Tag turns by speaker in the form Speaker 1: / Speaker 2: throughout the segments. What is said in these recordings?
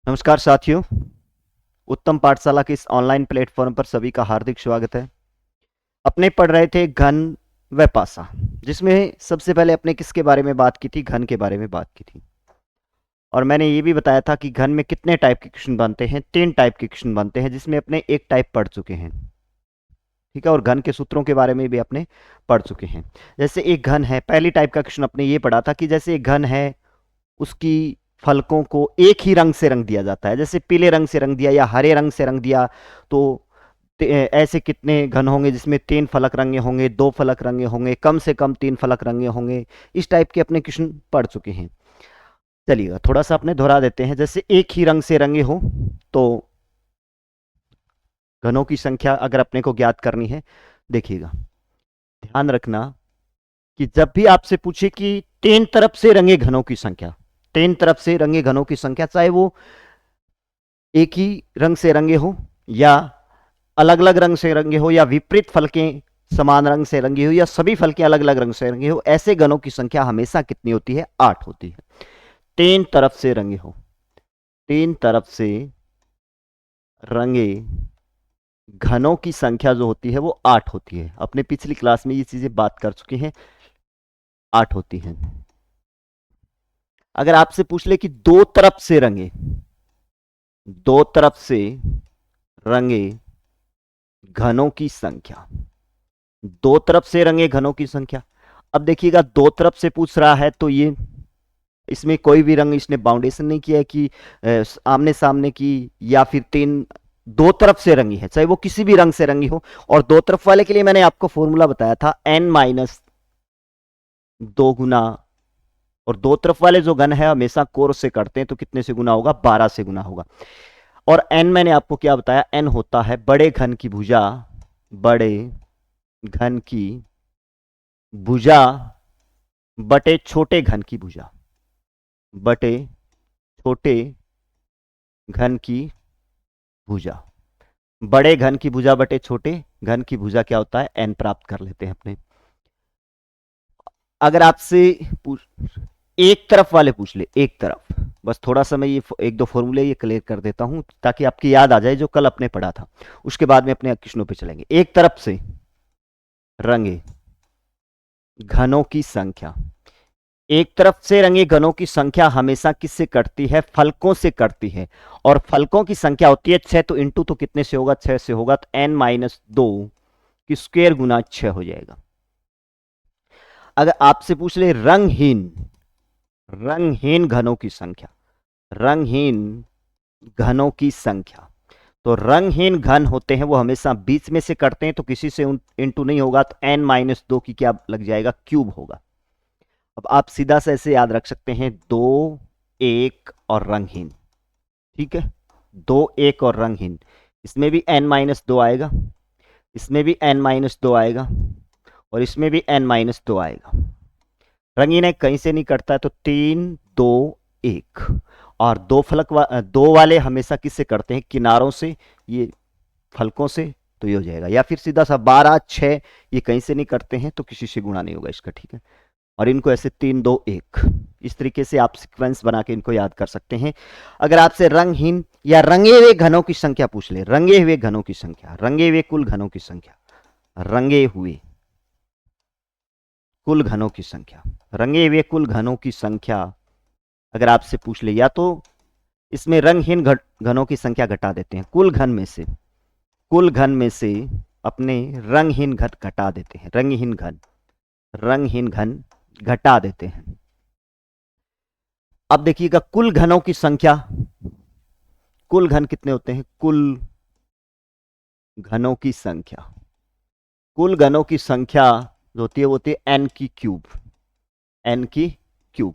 Speaker 1: नमस्कार साथियों। उत्तम पाठशाला के इस ऑनलाइन प्लेटफॉर्म पर सभी का हार्दिक स्वागत है। अपने पढ़ रहे थे घन व पासा, जिसमें सबसे पहले अपने किसके बारे में बात की थी? घन के बारे में बात की थी। और मैंने ये भी बताया था कि घन में कितने टाइप के क्वेश्चन बनते हैं। 3 टाइप के क्वेश्चन बनते हैं, जिसमें अपने एक टाइप पढ़ चुके हैं। ठीक है, और घन के सूत्रों के बारे में भी अपने पढ़ चुके हैं। जैसे एक घन है, पहली टाइप का क्वेश्चन अपने ये पढ़ा था कि जैसे एक घन है, उसकी फलकों को एक ही रंग से रंग दिया जाता है। जैसे पीले रंग से रंग दिया या हरे रंग से रंग दिया, तो ऐसे कितने घन होंगे जिसमें 3 फलक रंगे होंगे, 2 फलक रंगे होंगे, कम से कम 3 फलक रंगे होंगे। इस टाइप के अपने क्वेश्चन पढ़ चुके हैं। चलिएगा थोड़ा सा अपने दोहरा देते हैं। जैसे एक ही रंग से रंगे हो तो घनों की संख्या अगर अपने को ज्ञात करनी है, देखिएगा ध्यान रखना कि जब भी आपसे पूछे कि 3 तरफ से रंगे घनों की संख्या, 3 तरफ से रंगे घनों की संख्या, चाहे वो एक ही रंग से रंगे हो या अलग अलग रंग से रंगे हो या विपरीत फलकें समान रंग से रंगी हो या सभी फलकें अलग अलग रंग से रंगे हो, ऐसे घनों की संख्या हमेशा कितनी होती है? 8 होती है। 3 तरफ से रंगे हो, 3 तरफ से रंगे घनों की संख्या जो होती है वो 8 होती है। अपने पिछली क्लास में ये चीजें बात कर चुके हैं, 8 होती हैं। अगर आपसे पूछ ले कि 2 तरफ से रंगे, 2 तरफ से रंगे घनों की संख्या, 2 तरफ से रंगे घनों की संख्या। अब देखिएगा 2 तरफ से पूछ रहा है तो ये इसमें कोई भी रंग इसने बाउंडेशन नहीं किया है कि आमने सामने की या फिर 3 2 तरफ से रंगी है, चाहे वो किसी भी रंग से रंगी हो। और 2 तरफ वाले के लिए मैंने आपको फॉर्मूला बताया था n-2 गुना, और 2 तरफ वाले जो घन है हमेशा कोर से करते हैं, तो कितने से गुना होगा? 12 से गुना होगा। और n मैंने आपको क्या बताया? n होता है बड़े घन की भुजा, बड़े घन की भुजा बटे छोटे घन की भुजा, बटे छोटे घन की भुजा। बड़े घन की भुजा बटे छोटे घन की भुजा क्या होता है? n प्राप्त कर लेते हैं अपने। अगर आपसे एक तरफ वाले पूछ ले, एक तरफ, बस थोड़ा सा मैं ये एक दो फॉर्मूले ये क्लियर कर देता हूं ताकि आपकी याद आ जाए जो कल अपने पढ़ा था। उसके बाद में अपने क्वेश्चनों पे चलेंगे। एक तरफ से रंगे घनों की संख्या, एक तरफ से रंगे घनों की संख्या हमेशा किससे कटती है? फलकों से कटती है। और फलकों की संख्या होती है 6, तो इंटू तो कितने से होगा? 6 से होगा, तो n-2 की स्क्वायर गुना 6 हो जाएगा। अगर आपसे पूछ ले रंगहीन, रंगहीन घनों की संख्या, रंगहीन घनों की संख्या, तो रंगहीन घन होते हैं वो हमेशा बीच में से कटते हैं, तो किसी से इंटू नहीं होगा, तो n-2 की क्या लग जाएगा? क्यूब होगा। अब आप सीधा से ऐसे याद रख सकते हैं 2, 1 और रंगहीन। ठीक है, 2, 1 और रंगहीन, इसमें भी n-2 आएगा, इसमें भी n-2 आएगा, और इसमें भी n-2 आएगा। रंगीन है कहीं से नहीं कटता है, तो 3, 2, 1। और दो वाले हमेशा किससे करते हैं? किनारों से, ये फलकों से, तो ये हो जाएगा। या फिर सीधा सा 12, 6, ये कहीं से नहीं करते हैं तो किसी से गुणा नहीं होगा इसका। ठीक है, और इनको ऐसे 3, 2, 1 इस तरीके से आप सीक्वेंस बना के इनको याद कर सकते हैं। अगर आपसे रंगहीन या रंगे हुए घनों की संख्या पूछ ले, रंगे हुए घनों की संख्या, रंगे हुए कुल घनों की संख्या, रंगे हुए कुल घनों की संख्या, रंगे हुए कुल घनों की संख्या अगर आपसे पूछ ले, या तो इसमें रंगहीन घनों की संख्या घटा देते हैं, कुल घन में से, कुल घन में से अपने रंगहीन घन घटा देते हैं, रंगहीन घन, रंगहीन घन घटा देते हैं। अब देखिएगा कुल घनों की संख्या, कुल घन कितने होते हैं? कुल घनों की संख्या, कुल घनों की संख्या जो होती है वो होती है n की क्यूब, n की क्यूब।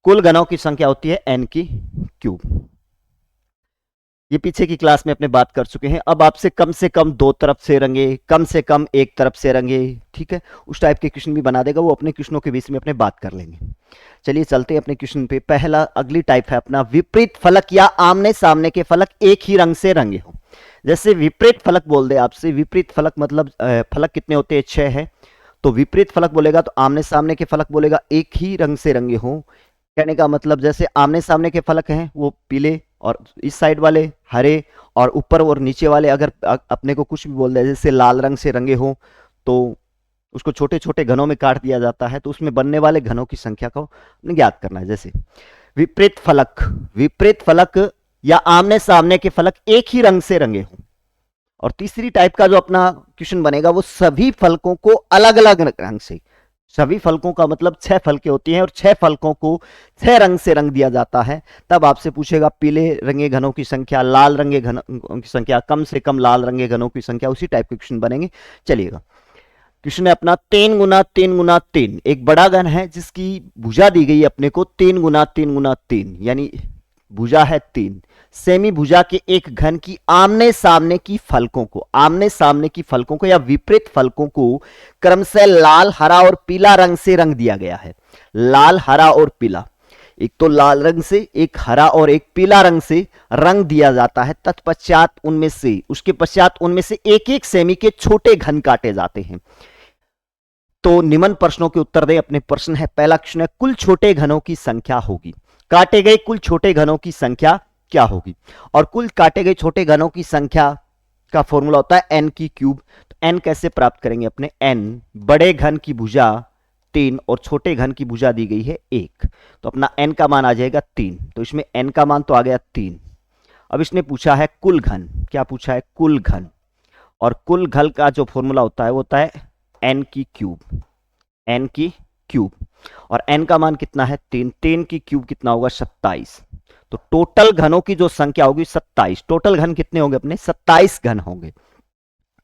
Speaker 1: कुल घनों की संख्या होती है n की क्यूब। ये पीछे की क्लास में अपने बात कर चुके हैं। अब आपसे कम 2 तरफ से रंगे, कम से कम 1 तरफ से रंगे, ठीक है, उस टाइप के क्वेश्चन भी बना देगा वो। अपने क्वेश्चनों के बीच में अपने बात कर लेंगे। चलिए चलते हैं अपने क्वेश्चन पे। पहला अगली टाइप है अपना विपरीत फलक या आमने सामने के फलक एक ही रंग से रंगे हो। जैसे विपरीत फलक बोल दे आपसे, विपरीत फलक मतलब फलक कितने होते हैं? 6 है। तो विपरीत फलक बोलेगा तो आमने सामने के फलक बोलेगा एक ही रंग से रंगे हो, कहने का मतलब जैसे आमने सामने के फलक हैं वो पीले, और इस साइड वाले हरे, और ऊपर और नीचे वाले अगर अपने को कुछ भी बोल दे, जैसे लाल रंग से रंगे हो तो उसको छोटे छोटे घनों में काट दिया जाता है, तो उसमें बनने वाले घनों की संख्या को ज्ञात करना है। जैसे विपरीत फलक, विपरीत फलक या आमने सामने के फलक एक ही रंग से रंगे हो। और तीसरी टाइप का जो अपना क्वेश्चन बनेगा वो सभी फलकों को अलग अलग रंग से, सभी फलकों का मतलब 6 फलकें होती हैं और 6 फलकों को 6 रंग से रंग दिया जाता है। तब आपसे पूछेगा पीले रंगे घनों की संख्या, लाल रंगे घनों की संख्या, कम से कम लाल रंगे घनों की संख्या, उसी टाइप के क्वेश्चन बनेंगे। चलिएगा, क्वेश्चन है अपना 3 गुना 3 गुना 3। एक बड़ा घन है जिसकी भुजा दी गई अपने को 3 गुना 3 गुना 3, यानी भुजा है 3। सेमी भुजा के एक घन की आमने सामने की फलकों को, आमने सामने की फलकों को या विपरीत फलकों को क्रमशः लाल, हरा और पीला रंग से रंग दिया गया है। लाल, हरा और पीला, एक तो लाल रंग से, एक हरा और एक पीला रंग से रंग दिया जाता है। तत्पश्चात उनमें से, उसके पश्चात उनमें से एक एक सेमी के छोटे घन काटे जाते हैं। तो निम्न प्रश्नों के उत्तर दें अपने प्रश्न है। पहला क्वेश्चन है कुल छोटे घनों की संख्या होगी, काटे गए कुल छोटे घनों की संख्या क्या होगी। और कुल काटे गए छोटे घनों की संख्या का फॉर्मूला होता है n की क्यूब। तो n कैसे प्राप्त करेंगे अपने, n बड़े घन की भुजा 3 और छोटे घन की भुजा दी गई है 1, तो अपना n का मान आ जाएगा 3। तो इसमें n का मान तो आ गया 3। अब इसने पूछा है कुल घन, क्या पूछा है, कुल घन। और कुल घन का जो फॉर्मूला होता है वो होता है n की क्यूब, n की क्यूब। और n का मान कितना है 3, 3 की क्यूब कितना होगा 27। तो टोटल घनों की जो संख्या होगी 27। टोटल घन कितने होंगे अपने, 27 घन होंगे।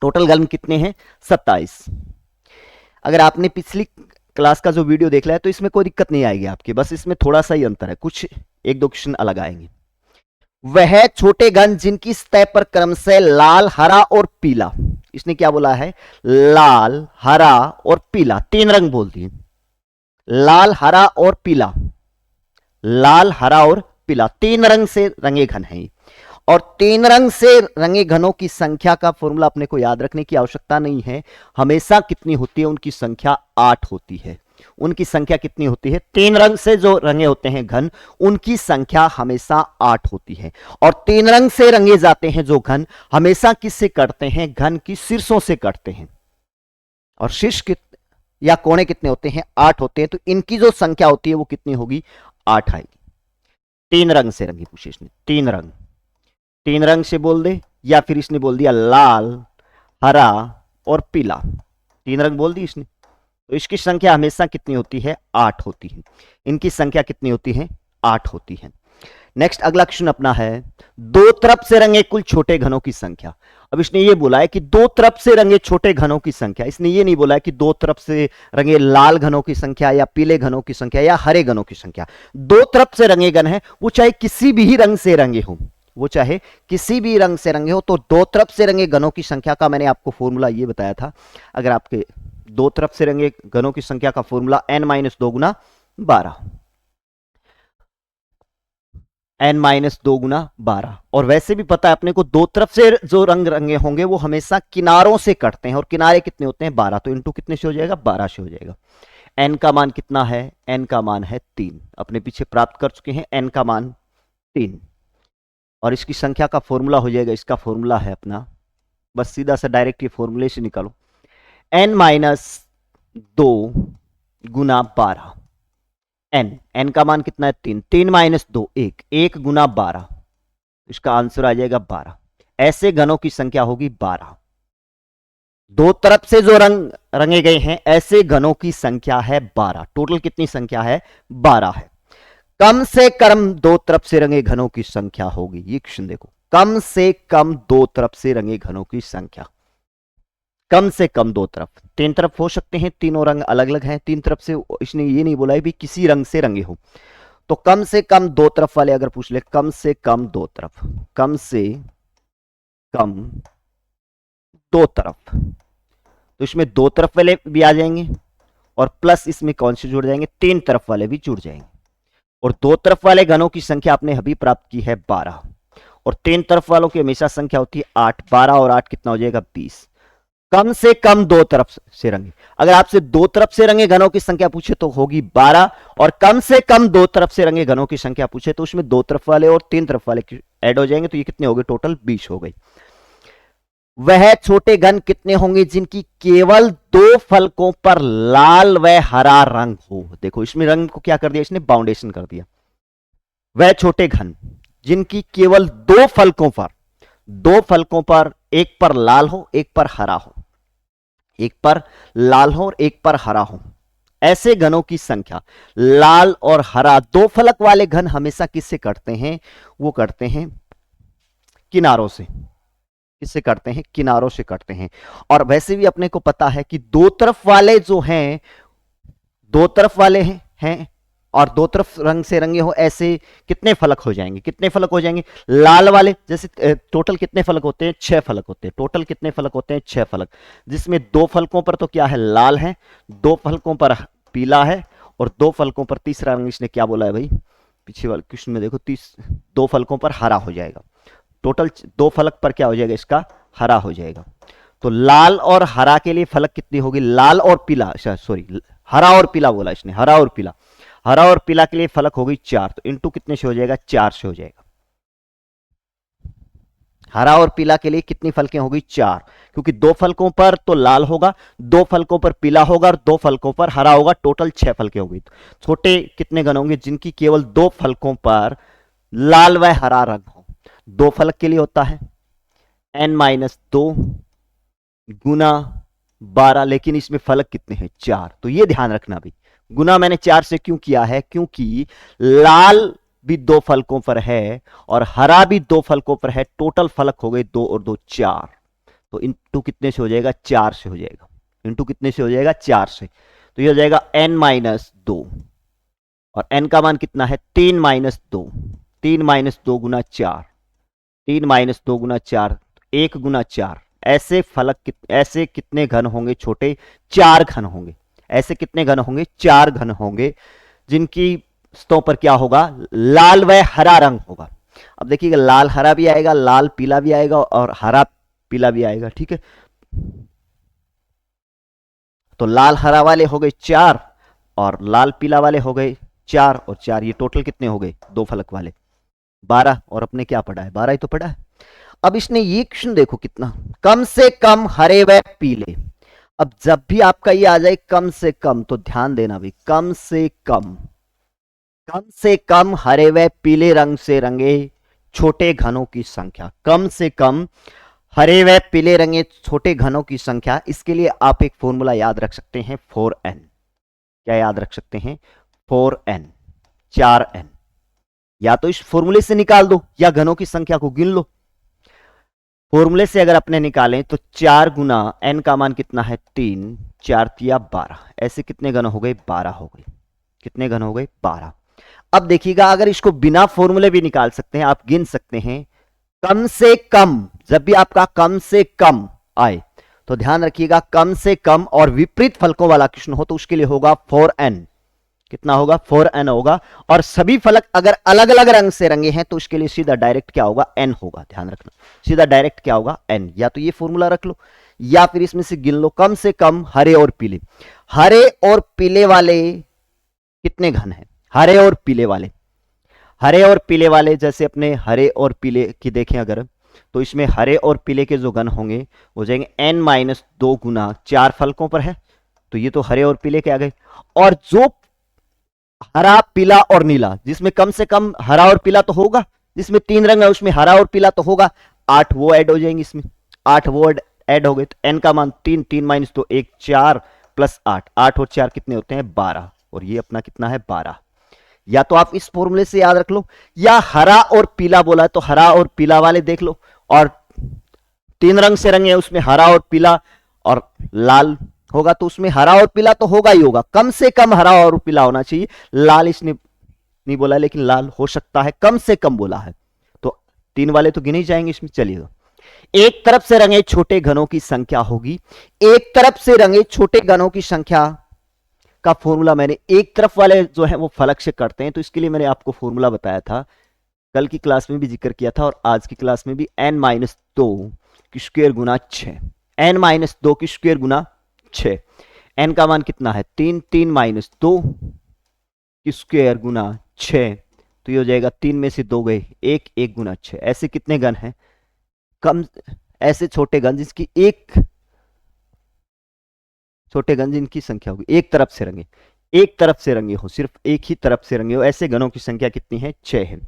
Speaker 1: टोटल घन कितने हैं, 27। अगर आपने पिछली क्लास का जो वीडियो देख लिया है तो इसमें कोई दिक्कत नहीं आएगी आपके, बस इसमें थोड़ा सा ही अंतर है, कुछ एक दो क्वेश्चन अलग आएंगे। वह छोटे घन जिनकी सतह पर क्रमशः लाल, हरा और पीला, इसने क्या बोला है, लाल, हरा और पीला, 3 रंग बोल दिए, लाल, हरा और पीला, लाल, हरा और पीला, 3 रंग से रंगे घन हैं। और 3 रंग से रंगे घनों की संख्या का फॉर्मूला अपने को याद रखने की आवश्यकता नहीं है। हमेशा कितनी होती है, उनकी संख्या 8 होती है। उनकी संख्या कितनी होती है, 3 रंग से जो रंगे होते हैं घन, उनकी संख्या हमेशा 8 होती है। और 3 रंग से रंगे जाते हैं जो घन, हमेशा किससे कटते हैं, घन की शीर्षों से कटते हैं। और शीर्ष या कोने कितने होते हैं, 8 होते हैं। तो इनकी जो संख्या होती है वो कितनी होगी, 8 आएगी। 3 रंग से रंगी पूछे इसने, 3 रंग, 3 रंग से बोल दे, या फिर इसने बोल दिया लाल, हरा और पीला, 3 रंग बोल दी इसने। तो इसकी संख्या हमेशा कितनी होती है, 8 होती है। इनकी संख्या कितनी होती है, 8 होती है। नेक्स्ट अगला क्वेश्चन अपना है दो तरफ से रंगे कुल छोटे घनों की संख्या। अब इसने ये बोला है कि दो तरफ से रंगे छोटे घनों की संख्या, इसने ये नहीं बोला है कि दो तरफ से रंगे लाल घनों की संख्या या पीले घनों की संख्या या हरे घनों की संख्या। दो तरफ से रंगे घन है, वो चाहे किसी भी रंग से रंगे हो, वो चाहे किसी भी रंग से रंगे हो। तो दो तरफ से रंगे घनों की संख्या का मैंने आपको फॉर्मूला ये बताया था। अगर आपके दो तरफ से रंगे घनों की संख्या का फॉर्मूला n-2 गुना 12, n-2 गुना 12। और वैसे भी पता है अपने को दो तरफ से जो रंग रंगे होंगे वो हमेशा किनारों से कटते हैं, और किनारे कितने होते हैं, 12। तो इंटू कितने से हो जाएगा, 12 से हो जाएगा। n का मान कितना है, n का मान है 3। अपने पीछे प्राप्त कर चुके हैं n का मान 3। और इसकी संख्या का फॉर्मूला हो जाएगा, इसका फॉर्मूला है अपना, बस सीधा सा डायरेक्ट ये फॉर्मूले से निकालो, n-2 गुना 12। n का मान कितना है 3, 3 - 2 1, 1 गुना 12, इसका आंसर आ जाएगा 12। ऐसे घनों की संख्या होगी 12। दो तरफ से जो रंग रंगे गए हैं ऐसे घनों की संख्या है 12। टोटल कितनी संख्या है, 12 है। कम से कम दो तरफ से रंगे घनों की संख्या होगी, ये क्वेश्चन देखो, कम से कम दो तरफ से रंगे घनों की संख्या, कम से कम दो तरफ। 3 तरफ हो सकते हैं, तीनों रंग अलग अलग हैं। 3 तरफ से इसने ये नहीं बोला है भी किसी रंग से रंगे हो। तो कम से कम दो तरफ वाले अगर पूछ ले, कम से कम दो तरफ, कम से कम दो तरफ, तो इसमें दो तरफ वाले भी आ जाएंगे और प्लस इसमें कौन से जुड़ जाएंगे, 3 तरफ वाले भी जुड़ जाएंगे। और दो तरफ वाले घनों की संख्या आपने अभी प्राप्त की है 12, और 3 तरफ वालों की हमेशा संख्या होती है 8। 12 और 8 कितना हो जाएगा, 20। कम से कम दो तरफ से रंगे। अगर आपसे दो तरफ से रंगे घनों की संख्या पूछे तो होगी 12, और कम से कम दो तरफ से रंगे घनों की संख्या पूछे तो उसमें दो तरफ वाले और तीन तरफ वाले ऐड हो जाएंगे, तो ये कितने हो गए, टोटल 20 हो गई। वह छोटे घन कितने होंगे जिनकी केवल दो फलकों पर लाल व हरा रंग हो। देखो इसमें रंग को क्या कर दिया, इसने बाउंडेशन कर दिया। वह छोटे घन जिनकी केवल दो फलकों पर एक पर लाल हो एक पर हरा हो, एक पर लाल हो और एक पर हरा हो, ऐसे घनों की संख्या। लाल और हरा दो फलक वाले घन हमेशा किससे कटते हैं, वो करते हैं किनारों से। किससे कटते हैं, किनारों से कटते हैं। और वैसे भी अपने को पता है कि दो तरफ वाले जो हैं, दो तरफ वाले हैं और दो तरफ रंग से रंगे हो, ऐसे कितने फलक हो जाएंगे, कितने फलक हो जाएंगे, लाल वाले जैसे टोटल कितने फलक होते हैं, 6 फलक होते हैं। टोटल कितने फलक होते हैं, 6 फलक, जिसमें दो फलकों पर तो क्या है, लाल है, दो फलकों पर पीला है, और दो फलकों पर तीसरा रंग इसने क्या बोला है भाई, पीछे वाले क्वेश्चन में देखो, दो फलकों पर हरा हो जाएगा। टोटल दो फलक पर क्या हो जाएगा, इसका हरा हो जाएगा। तो लाल और हरा के लिए फलक कितनी होगी, लाल और पीला, सॉरी हरा और पीला बोला इसने, हरा और पीला, हरा और पीला के लिए फलक हो गई 4, तो इंटू कितने से हो जाएगा, 4 से हो जाएगा। हरा और पीला के लिए कितनी फलकें होगी, 4, क्योंकि दो फलकों पर तो लाल होगा, दो फलकों पर पीला होगा और दो फलकों पर हरा होगा, टोटल 6 फलकें होगी। छोटे कितने घन होंगे जिनकी केवल दो फलकों पर लाल व हरा रंग हो। दो फलक के लिए होता है n-2 गुना 12, लेकिन इसमें फलक कितने हैं, 4, तो ये ध्यान रखना भी। गुना मैंने 4 से क्यों किया है, क्योंकि लाल भी दो फलकों पर है और हरा भी दो फलकों पर है, टोटल फलक हो गए 2 और 2 4, तो इंटू कितने से हो जाएगा, 4 से हो जाएगा। इंटू कितने से हो जाएगा, 4 से, तो ये हो जाएगा n-2, और n का मान कितना है, 3-2, 3-2 गुना 4, 3-2 गुना 4, 1 गुना 4, ऐसे फलक ऐसे कितने घन होंगे छोटे, 4 घन होंगे। ऐसे कितने घन होंगे, 4 घन होंगे, जिनकी सतहों पर क्या होगा, लाल व हरा रंग होगा। अब देखिएगा लाल हरा भी आएगा, लाल पीला भी आएगा और हरा पीला भी आएगा, ठीक है। तो लाल हरा वाले हो गए 4 और लाल पीला वाले हो गए 4 और 4, ये टोटल कितने हो गए, दो फलक वाले 12, और अपने क्या पढ़ा है, 12 ही तो पढ़ा है। अब इसने ये क्वेश्चन देखो कितना, कम से कम हरे व पीले। अब जब भी आपका ये आ जाए कम से कम, तो ध्यान देना भी, कम से कम हरे व पीले रंग से रंगे छोटे घनों की संख्या। कम से कम हरे व पीले रंगे छोटे घनों की संख्या, इसके लिए आप एक फॉर्मूला याद रख सकते हैं, 4n। क्या याद रख सकते हैं, 4n, 4n। या तो इस फॉर्मूले से निकाल दो या घनों की संख्या को गिन लो। फॉर्मूले से अगर अपने निकालें तो 4 गुना n का मान कितना है, 3, 4 तिया 12, ऐसे कितने घन हो गए, 12 हो गए। कितने घन हो गए, 12। अब देखिएगा अगर इसको बिना फॉर्मूले भी निकाल सकते हैं, आप गिन सकते हैं। कम से कम, जब भी आपका कम से कम आए तो ध्यान रखिएगा, कम से कम और विपरीत फलकों वाला क्वेश्चन हो तो उसके लिए होगा 4n। कितना होगा, 4n होगा। और सभी फलक अगर अलग अलग रंग से रंगे हैं तो उसके लिए सीधा डायरेक्ट क्या होगा, n होगा। ध्यान रखना, सीधा डायरेक्ट क्या होगा, n। या तो ये फॉर्मूला रख लो या फिर इसमें से गिन लो, कम से कम हरे और पीले। हरे और पीले वाले कितने घन हैं, हरे और पीले वाले, हरे और पीले वाले, जैसे अपने हरे और पीले की देखें अगर, तो इसमें हरे और पीले के जो घन होंगे हो जाएंगे n-2 गुना 4 फलकों पर है, तो ये तो हरे और पीले के आ गए। और जो हरा पीला और नीला, जिसमें कम से कम हरा और पीला तो होगा, जिसमें 3 रंग है उसमें हरा और पीला तो होगा, 8 वो ऐड हो जाएंगे इसमें, 8 वो ऐड हो गए, तो n का मान 3, 3-2 1, 4 प्लस 8, 8 और 4 कितने होते हैं, 12, और ये अपना कितना है, 12। या तो आप इस फॉर्मूले से याद रख लो, या हरा और पीला बोला है तो हरा और पीला वाले देख लो, और 3 रंग से रंगे उसमें हरा और पीला और लाल होगा, तो उसमें हरा और पीला तो होगा ही होगा, कम से कम हरा और पीला होना चाहिए। लाल इसने नहीं बोला लेकिन लाल हो सकता है, कम से कम बोला है, तो 3 वाले तो गिने ही जाएंगे इसमें। चलिएगा, एक तरफ से रंगे छोटे घनों की संख्या होगी, एक तरफ से रंगे छोटे घनों की संख्या का फॉर्मूला मैंने, एक तरफ वाले जो है वो फलक से करते हैं, तो इसके लिए मैंने आपको फॉर्मूला बताया था, कल की क्लास में भी जिक्र किया था और आज की क्लास में भी, n-2 की स्क्वायर गुना 6। n माइनस 2 की स्क्वायर गुना 6। n का मान कितना है 3, 3 माइनस 2 की स्क्वायर गुना 6, तो ये हो जाएगा 3 में से 2 गए 1, 1 गुना 6। ऐसे कितने घन हैं कम, ऐसे छोटे घन जिसकी एक, छोटे घन जिनकी संख्या होगी एक तरफ से रंगे, एक तरफ से रंगे हो, सिर्फ एक ही तरफ से रंगे हो, ऐसे घनों की संख्या कितनी है 6 है।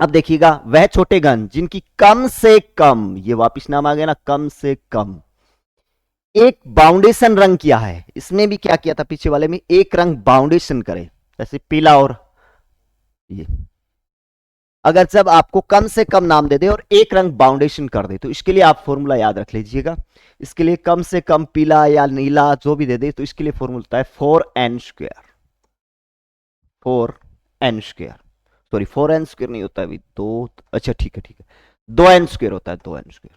Speaker 1: अब देखिएगा वह छोटे घन जिनकी कम से कम, ये वापिस नाम आ गया ना, कम से कम एक बाउंडेशन रंग किया है। इसमें भी क्या किया था पीछे वाले में, एक रंग बाउंडेशन करे, जैसे पीला और ये। अगर जब आपको कम से कम नाम दे दे और एक रंग बाउंडेशन कर दे, तो इसके लिए आप फॉर्मूला याद रख लीजिएगा। इसके लिए कम से कम पीला या नीला जो भी दे दे, तो इसके लिए फॉर्मूला होता है 4n square, 4n square, sorry 4n square नहीं होता है अभी, दो, अच्छा ठीक है ठीक है, 2n स्क्वायर होता है, 2n स्क्वायर,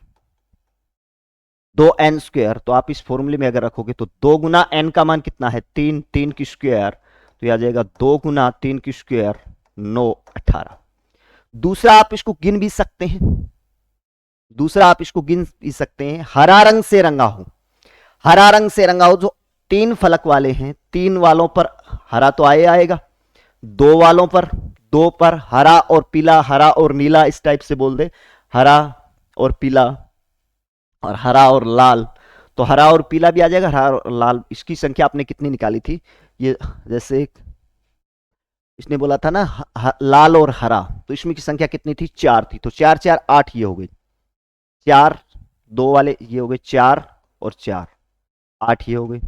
Speaker 1: 2n स्क्वायर। तो आप इस फॉर्मूले में अगर रखोगे तो 2 गुना n का मान कितना है 3, 3 की स्क्वायर, तो यह आ जाएगा 2 गुना 3 की स्क्वायर 9, 18। दूसरा आप इसको गिन भी सकते हैं, दूसरा आप इसको गिन भी सकते हैं, हरा रंग से रंगा हो, हरा रंग से रंगा हो, जो 3 फलक वाले हैं, 3 वालों पर हरा तो आएगा, 2 वालों पर, 2 पर हरा और पीला, हरा और नीला, इस टाइप से बोल दे, हरा और पीला और हरा और लाल, तो हरा और पीला भी आ जाएगा, हरा और लाल। इसकी संख्या आपने कितनी निकाली थी, ये जैसे इसने बोला था ना लाल और हरा, तो इसमें की संख्या कितनी थी 4 थी, तो 4 4 8 ये हो गई, 4 2 वाले ये हो गए 4 और 4 8 ये हो गई।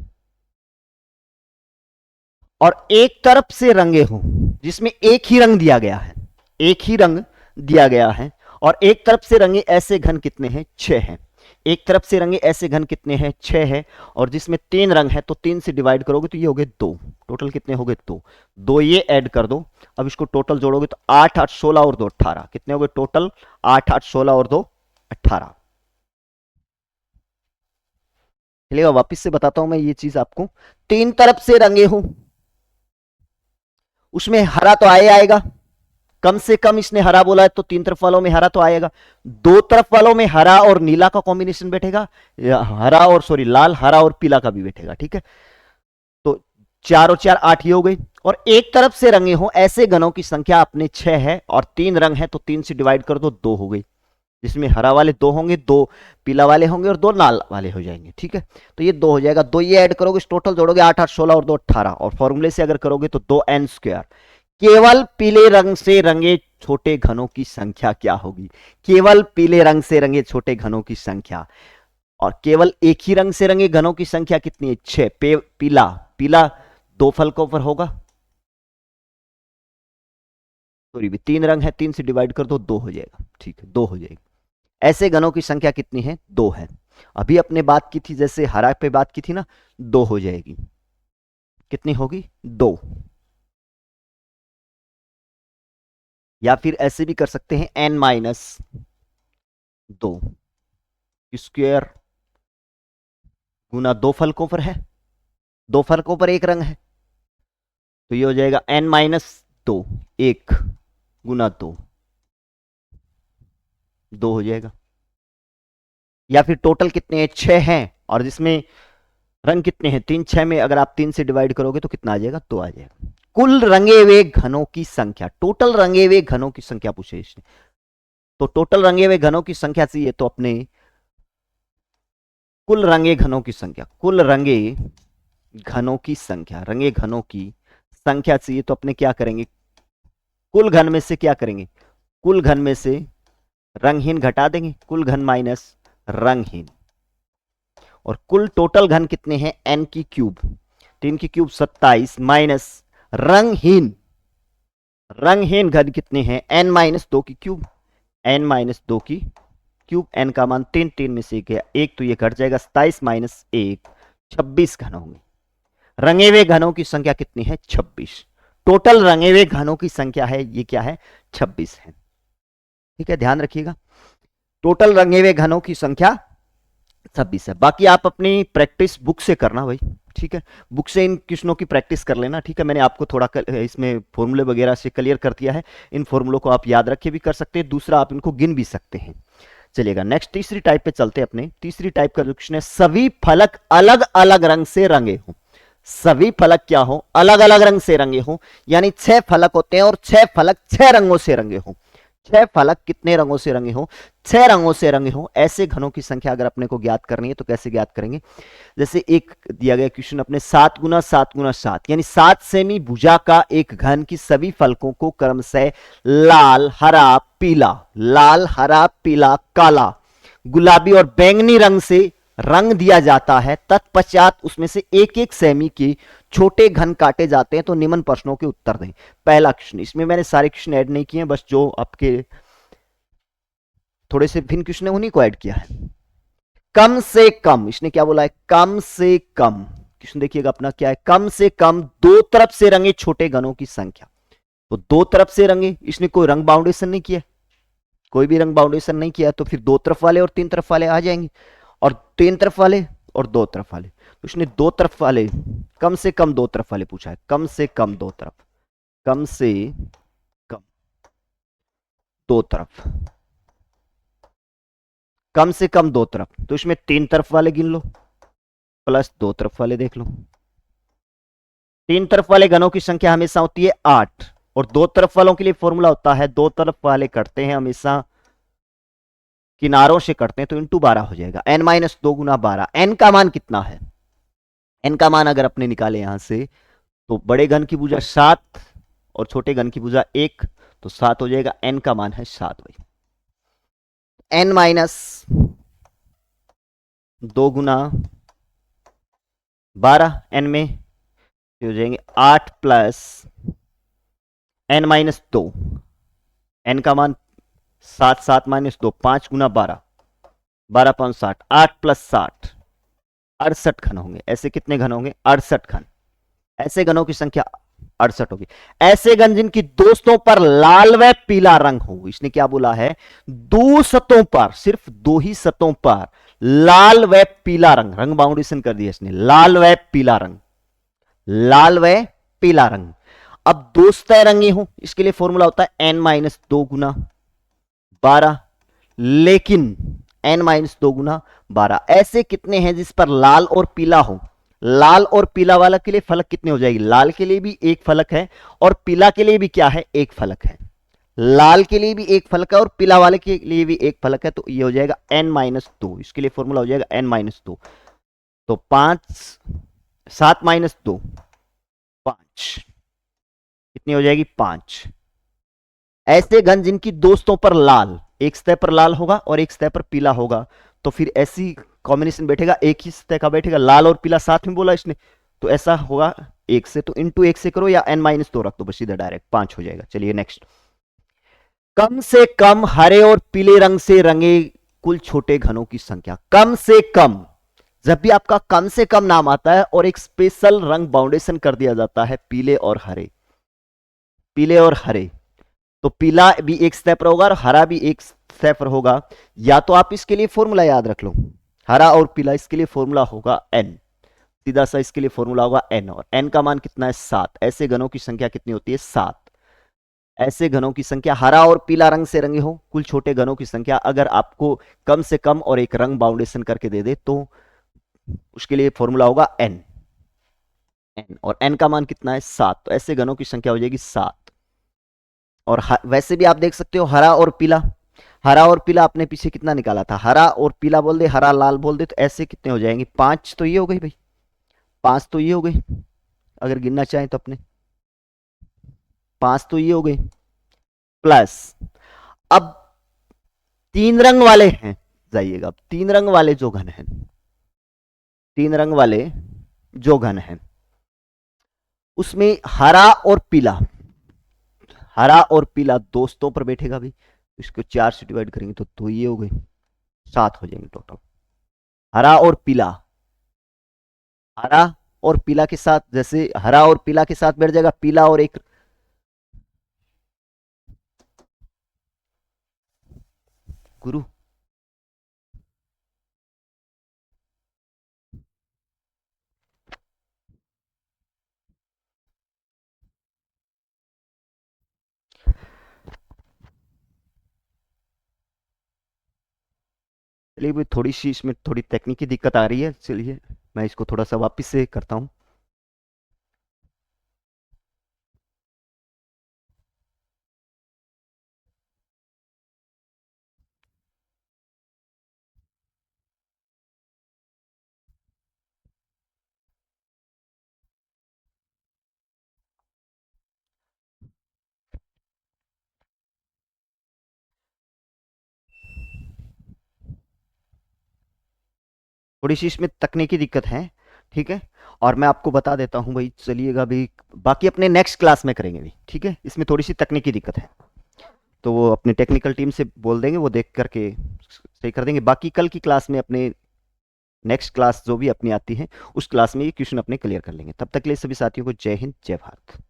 Speaker 1: और एक तरफ से रंगे हो जिसमें एक ही रंग दिया गया है, एक ही रंग दिया गया है, और एक तरफ से रंगे ऐसे घन कितने हैं 6 हैं, एक तरफ से रंगे ऐसे घन कितने हैं 6 है, और जिसमें 3 रंग है तो 3 से डिवाइड करोगे तो ये हो गए 2, टोटल कितने हो गए 2, 2 ये ऐड कर दो। अब इसको टोटल जोड़ोगे तो 8 8 16 और 2 18, कितने हो गए टोटल 8 8 16 और 2 18। चलिए वापिस से बताता हूं मैं ये चीज आपको, 3 तरफ से रंगे हो, उसमें हरा तो आएगा, कम से कम इसने हरा बोला है तो 3 तरफ वालों में हरा तो आएगा, 2 तरफ वालों में हरा और नीला का कॉम्बिनेशन बैठेगा, हरा और सॉरी लाल, हरा और पीला का भी बैठेगा, ठीक है। तो 4 और 4 8 ये हो गई, और एक तरफ से रंगे हो ऐसे घनों की संख्या अपने 6 है, और 3 रंग है तो 3 से डिवाइड कर दो 2 हो गई, जिसमें हरा वाले 2 होंगे, 2 पीला वाले होंगे और 2 लाल वाले हो जाएंगे, ठीक है। तो ये 2 हो जाएगा, 2 ये ऐड करोगे टोटल जोड़ोगे 8 8 16 और 2 18, और फॉर्मूले से अगर करोगे तो 2n स्क्वायर। केवल पीले रंग से रंगे छोटे घनों की संख्या क्या होगी, केवल पीले रंग से रंगे छोटे घनों की संख्या, और केवल एक ही रंग से रंगे घनों की संख्या कितनी है 6, पीला, पीला 2 फलकों पर होगा, सॉरी 3 रंग है, 3 से डिवाइड कर दो 2 हो जाएगा, ठीक है 2 हो जाएगा। ऐसे घनों की संख्या कितनी है 2 है। अभी अपने बात की थी जैसे हरा पे बात की थी ना, 2 हो जाएगी, कितनी होगी 2, या फिर ऐसे भी कर सकते हैं n माइनस 2 स्क्वायर गुना 2 फलकों पर है, 2 फलकों पर एक रंग है, तो ये हो जाएगा n माइनस 2 1 गुना 2, 2 हो जाएगा। या फिर टोटल कितने हैं 6 हैं, और जिसमें रंग कितने हैं 3, 6 में अगर आप 3 से डिवाइड करोगे तो कितना आ जाएगा 2 आ जाएगा। कुल रंगे हुए घनों की संख्या, टोटल रंगे हुए घनों की संख्या पूछे इसने, तो टोटल रंगे हुए घनों की संख्या चाहिए तो अपने कुल रंगे घनों की संख्या, कुल रंगे घनों की संख्या, रंगे घनों की संख्या चाहिए तो अपने क्या करेंगे, कुल घन में से क्या करेंगे, कुल घन में से रंगहीन घटा देंगे, कुल घन माइनस रंगहीन, और कुल टोटल घन कितने हैं n की क्यूब, 3 की क्यूब 27 माइनस रंगहीन, रंगहीन घन कितने हैं n माइनस 2 की क्यूब, n माइनस 2 की क्यूब, n का मान 3, 3 में से गया 1 तो ये घट जाएगा 27 माइनस 1 26 घन होंगे। रंगे हुए घनों की संख्या कितनी है 26, टोटल रंगे हुए घनों की संख्या है ये क्या है 26 है, ठीक है ध्यान रखिएगा, टोटल रंगे हुए घनों की संख्या 26 है। बाकी आप अपनी प्रैक्टिस बुक से करना भाई, ठीक है बुक से इन क्वेश्चनों की प्रैक्टिस कर लेना, ठीक है। मैंने आपको थोड़ा इसमें फॉर्मूले वगैरह से क्लियर कर दिया है, इन फॉर्मूलों को आप याद रखे भी कर सकते हैं, दूसरा आप इनको गिन भी सकते हैं, चलिएगा नेक्स्ट तीसरी टाइप पे चलते हैं अपने। तीसरी टाइप का जो क्वेश्चन है, सभी फलक अलग अलग रंग से रंगे हों। सभी फलक क्या हो, अलग अलग रंग से रंगे हों, यानी 6 फलक होते हैं और 6 फलक 6 रंगों से रंगे हों। 6 फलक कितने रंगों से रंगे हों, 6 रंगों से रंगे हों। ऐसे घनों की संख्या अगर अपने को ज्ञात करनी है तो कैसे ज्ञात करेंगे, जैसे एक दिया गया क्वेश्चन अपने 7 गुना 7 गुना 7, यानी 7 सेमी भुजा का एक घन की सभी फलकों को क्रमशः लाल हरा पीला, लाल हरा पीला काला गुलाबी और बैंगनी रंग से रंग दिया जाता है, तत्पश्चात उसमें से एक एक सेमी के छोटे घन काटे जाते हैं, तो निम्न प्रश्नों के उत्तर दें। पहला क्वेश्चन, इसमें मैंने सारे क्वेश्चन ऐड नहीं किए, बस जो आपके थोड़े से भिन्न क्वेश्चन है उन्हीं को ऐड किया है। कम से कम, इसने क्या बोला है, कम से कम, क्वेश्चन देखिएगा अपना क्या है, कम से कम दो तरफ से रंगे छोटे घनों की संख्या। तो दो तरफ से रंगे, इसने कोई रंग बाउंडेशन नहीं किया, कोई भी रंग बाउंडेशन नहीं किया, तो फिर दो तरफ वाले और तीन तरफ वाले आ जाएंगे, और तीन तरफ वाले और दो तरफ वाले। तो इसने दो तरफ वाले, कम से कम दो तरफ वाले पूछा है, कम से कम दो तरफ, कम से कम दो तरफ, कम से कम दो तरफ, तो इसमें तीन तरफ वाले गिन लो प्लस दो तरफ वाले देख लो। तीन तरफ वाले घनों की संख्या हमेशा होती है 8, और दो तरफ वालों के लिए फॉर्मूला होता है, दो तरफ वाले करते हैं हमेशा किनारों से करते हैं, तो इंटू 12 हो जाएगा, n माइनस 2 गुना 12। n का मान कितना है, n का मान अगर अपने निकाले यहां से, तो बड़े घन की भुजा 7 और छोटे घन की भुजा 1, तो 7 हो जाएगा, n का मान है 7 भाई। n माइनस 2 गुना 12, n में हो जाएंगे 8 प्लस n माइनस 2, n का मान 7, 7 माइनस 2 5 गुना 12, 12 5 60, 8 प्लस 60 68 घन होंगे। ऐसे कितने घन होंगे, 68 घन। ऐसे घनों की संख्या 68 होगी। ऐसे घन जिनकी दो सतहों पर लाल व पीला रंग हो, इसने क्या बोला है, दो सतहों पर, सिर्फ दो ही सतहों पर लाल व पीला रंग, रंग बाउंडेशन कर दिया इसने, लाल व पीला रंग, लाल व पीला रंग। अब दो सतह रंगी हो, इसके लिए फॉर्मूला होता है n माइनस 2 गुना 12, लेकिन n माइनस 2 गुना 12। ऐसे कितने हैं जिस पर लाल और पीला हो, लाल और पीला वाला के लिए फलक कितने हो जाएगी, लाल के लिए भी एक फलक है और पीला के लिए भी क्या है, एक फलक है। लाल के लिए भी एक फलक है और पीला वाले के लिए भी एक फलक है, तो ये हो जाएगा n माइनस 2, इसके लिए फॉर्मूला हो जाएगा n माइनस 2। तो 5 7 माइनस 2 5, कितनी हो जाएगी 5। ऐसे घन जिनकी दो सतहों पर लाल, एक सतह पर लाल होगा और एक सतह पर पीला होगा, तो फिर ऐसी कॉम्बिनेशन बैठेगा, एक ही सतह का बैठेगा, लाल और पीला साथ में बोला इसने, तो ऐसा होगा एक से, तो इंटू एक से करो या n माइनस 2 रख दो बस, सीधा डायरेक्ट 5 हो जाएगा। चलिए नेक्स्ट, कम से कम हरे और पीले रंग से रंगे कुल छोटे घनों की संख्या। कम से कम, जब भी आपका कम से कम नाम आता है और एक स्पेशल रंग बाउंडेशन कर दिया जाता है पीले और हरे, पीले और हरे, तो पीला भी एक सतह पर होगा और हरा भी एक सतह पर होगा, या तो आप इसके लिए फॉर्मूला याद रख लो, हरा और पीला, इसके लिए फॉर्मूला होगा n, सीधा सा इसके लिए फॉर्मूला होगा n, और n का मान कितना है 7। ऐसे घनों की संख्या कितनी होती है 7। ऐसे घनों की संख्या, हरा और पीला रंग से रंगे हो कुल छोटे घनों की संख्या, अगर आपको कम से कम और एक रंग बाउंडेशन करके दे दे तो उसके लिए फॉर्मूला होगा n, n, और n का मान कितना है 7, तो ऐसे घनों की संख्या हो जाएगी 7। और वैसे भी आप देख सकते हो हरा और पीला, हरा और पीला आपने पीछे कितना निकाला था, हरा और पीला बोल दे, हरा लाल बोल दे, तो ऐसे कितने हो जाएंगे 5, तो ये हो गई भाई, 5 तो ये हो गई, अगर गिनना चाहें तो अपने 5 तो ये हो गई, प्लस अब तीन रंग वाले हैं, जाइएगा अब तीन रंग वाले जो घन हैं, तीन रंग वाले जो घन हैं उसमें हरा और पीला, हरा और पीला दोस्तों पर बैठेगा भाई, इसको 4 से डिवाइड करेंगे तो ये हो गई, 7 हो जाएंगे टोटल। हरा और पीला, हरा और पीला के साथ, जैसे हरा और पीला के साथ बैठ जाएगा पीला और एक, गुरु चलिए भाई, थोड़ी सी इसमें थोड़ी तकनीकी दिक्कत आ रही है, चलिए मैं इसको थोड़ा सा वापस से करता हूँ। थोड़ी सी इसमें तकनीकी दिक्कत है, ठीक है। और मैं आपको बता देता हूँ भाई, चलिएगा भाई, बाकी अपने नेक्स्ट क्लास में करेंगे भाई, ठीक है। इसमें थोड़ी सी तकनीकी दिक्कत है, तो वो अपनी टेक्निकल टीम से बोल देंगे, वो देख करके सही कर देंगे। बाकी कल की क्लास में अपने नेक्स्ट क्लास जो भी अपनी आती है, उस क्लास में ये क्वेश्चन अपने क्लियर कर लेंगे। तब तक के लिए सभी साथियों को जय हिंद, जय भारत।